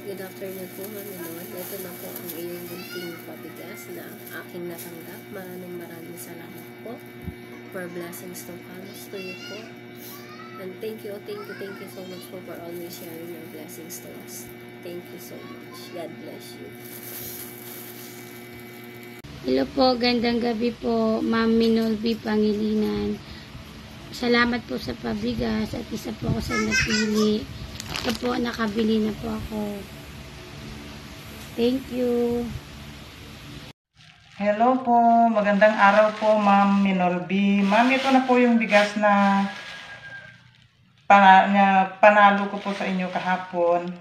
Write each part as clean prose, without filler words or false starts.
Good afternoon po, Mami Lord. Ito na po ang iyong bunting pabigas na aking natanggap. Maraming salamat po for blessings to comes to you po. And thank you so much po for always sharing your blessings to us. Thank you so much. God bless you. Hello po, gandang gabi po, Ma'am Minolby Pangilinan. Salamat po sa pabigas at isa po ako sa napili. Ito po, nakabili na po ako. Thank you. Hello po, magandang araw po Ma'am Minolby. Ma'am, ito na po yung bigas na panalo ko po sa inyo kahapon.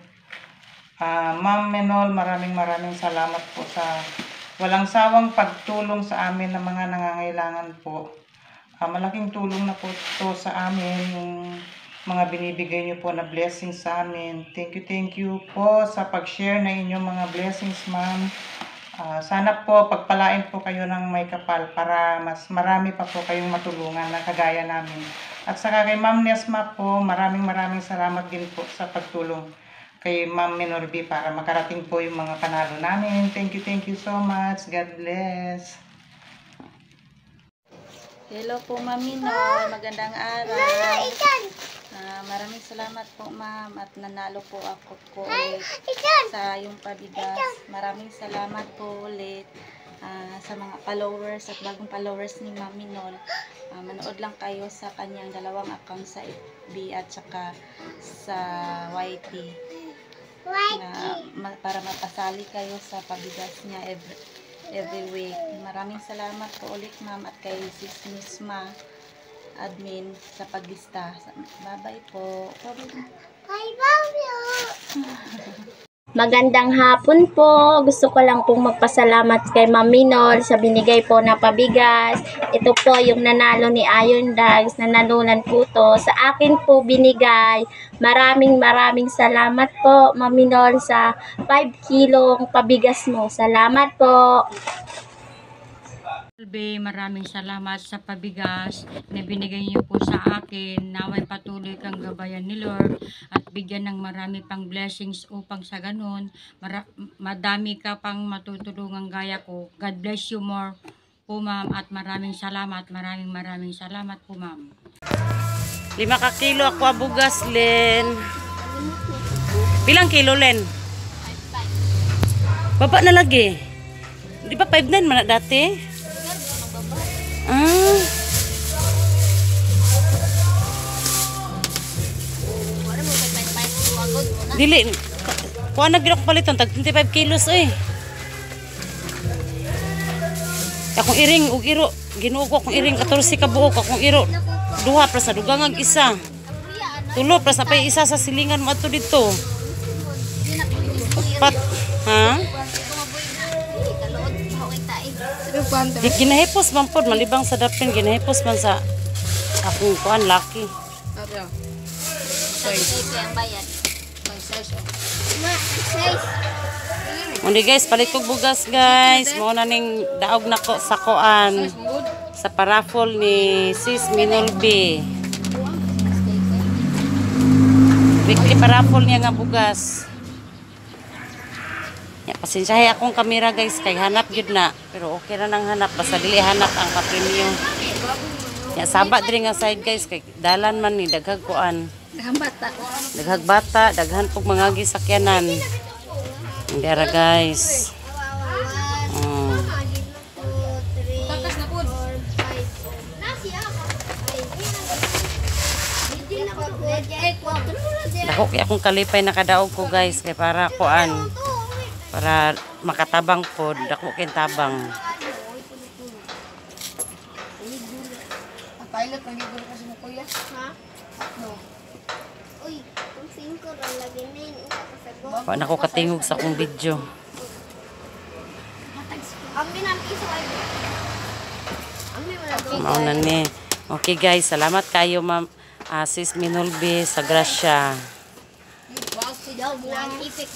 Ma'am Minol, maraming salamat po sa walang sawang pagtulong sa amin ng mga nangangailangan po. Malaking tulong na po ito sa amin, yung mga binibigay niyo po na blessings sa amin. Thank you po sa pag-share na inyong mga blessings, ma'am. Sana po pagpalain po kayo ng may kapal para mas marami pa po kayong matulungan na kagaya namin. At saka kay Ma'am Nesma po, maraming salamat din po sa pagtulong kay Ma'am Minolby para makarating po yung mga panalo namin. Thank you so much. God bless. Hello po, Ma'am Minol. Magandang araw. Maraming salamat po, ma'am, at nanalo po ako ulit sa yung pabigas. Maraming salamat po ulit sa mga followers at bagong followers ni Ma'am Minol. Manood lang kayo sa kanyang dalawang account sa FB at saka sa YT para mapasali kayo sa pabigas niya every week. Maraming salamat po ulit, ma'am, at kay Sis Misma admin sa paglista. Bye-bye po. Magandang hapon po. Gusto ko lang pong magpasalamat kay Ma'am Minol sa binigay po na pabigas. Ito po yung nanalo ni Iron Dogs. Nanalunan po to. Sa akin po binigay. Maraming salamat po, Ma'am Minol, sa 5 kilong pabigas mo. Salamat po. Maraming salamat sa pabigas na binigay niyo po sa akin. Naway patuloy kang gabayan ni Lord at bigyan ng marami pang blessings upang sa ganun madami ka pang matutulungan gaya ko. God bless you more po, ma'am, at maraming salamat po, ma'am. 5 ka kilo ako bugas, Len. Bilang kilo, Len? Baba na lagi. Di ba 5.9 man na dati? Dili kuha na gila ko palitan tag 25 kilos akong iring ug iro ginuo ko akong iring 14 ka buok akong iro duha plus sa dugangang isa tulo plus sa pay isa sa silingan mo adto dito pat ha ginahipos man pod malibang sa dapin ginahipos man sa akong kuan laki Mundi guys, palit kog bugas guys. Mao na ning daog nako sa kuan sa paraffol ni Sis Minolby. Weekly paraffol niya nga bugas. Ya pasensyahe akong kamera guys kay hanap gyud na, pero okay ra nang hanap basta dili hanap ang ka-premium. Ya sabat diri nga side guys kay dalan man ni daghag kuan. Daghag bata, daghan pug mga gisakyanan. Dera guys. Dako kay akong kalipay nakadaog ko guys kay para kuan. Para makatabang pod, dako kay tabang. Pilot ng libro kasi mo kuya. Ha? No. Uy, kung 5 ra lagi na yun. Wa na ko katingog sa akong video. Mao na ni. Okay guys, salamat kayo ma'am Sis Minolby sa grasya. Wow, si daw buwan ipik.